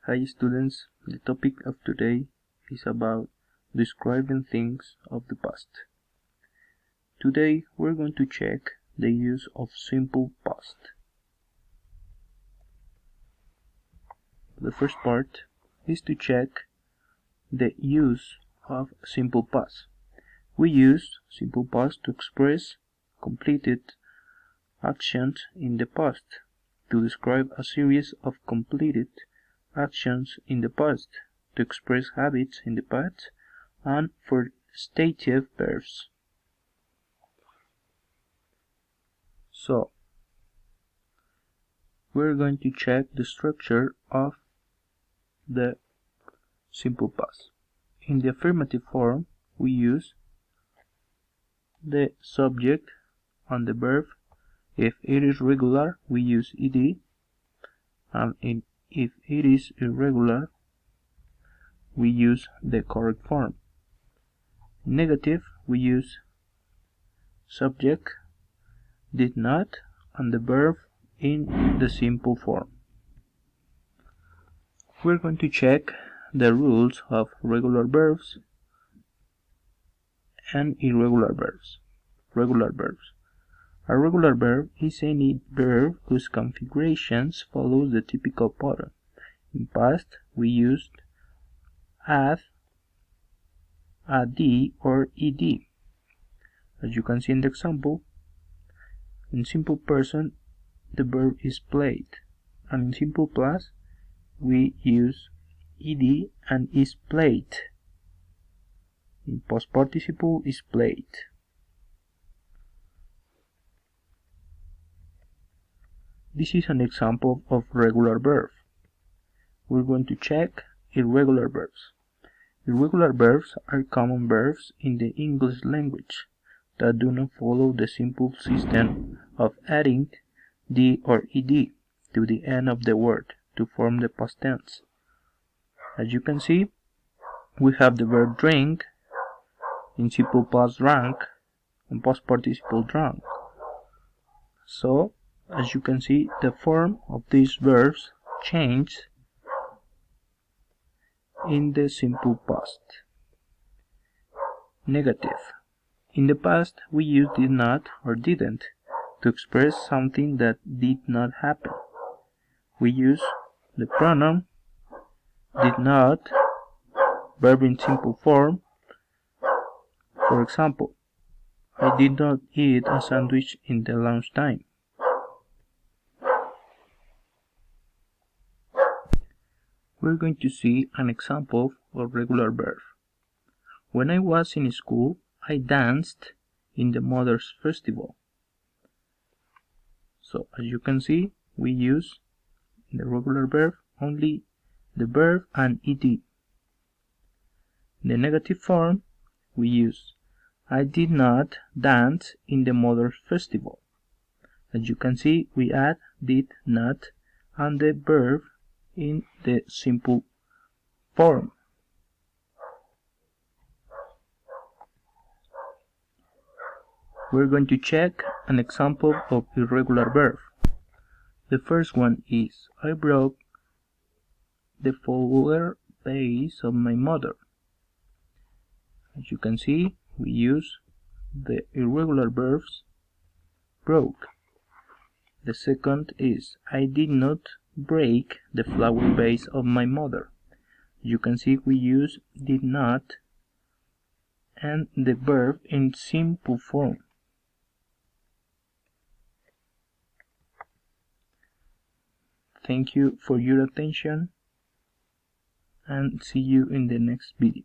Hi students, the topic of today is about describing things of the past. Today we're going to check the use of simple past. The first part is to check the use of simple past. We use simple past to express completed actions in the past, to describe a series of completed actions in the past, to express habits in the past, and for stative verbs. So, we're going to check the structure of the simple past. In the affirmative form, we use the subject and the verb. If it is regular, we use ed, and if it is irregular, we use the correct form. Negative, we use subject, did not, and the verb in the simple form. We're going to check the rules of regular verbs and irregular verbs. Regular verbs. A regular verb is any verb whose configurations follows the typical pattern. In past, we used ad, ad, or ed. As you can see in the example, in simple present, the verb is played, and in simple past, we use ed and is played. In past participle is played. This is an example of regular verb. We're going to check irregular verbs. Irregular verbs are common verbs in the English language that do not follow the simple system of adding d or ed to the end of the word to form the past tense. As you can see, we have the verb drink, in simple past drank, and past participle drank. So, as you can see, the form of these verbs change in the simple past. Negative. In the past, we use did not or didn't to express something that did not happen. We use the pronoun did not, verb in simple form. For example, I did not eat a sandwich in the lunch time. We're going to see an example of regular verb. When I was in school, I danced in the Mother's Festival. So, as you can see, we use in the regular verb only the verb and ed. In the negative form, we use I did not dance in the Mother's Festival. As you can see, we add did not and the verb in the simple form. We're going to check an example of irregular verb. The first one is I broke the flower vase of my mother. As you can see, we use the irregular verbs broke. The second is I did not break the flower vase of my mother. You can see we use did not and the verb in simple form. Thank you for your attention and see you in the next video.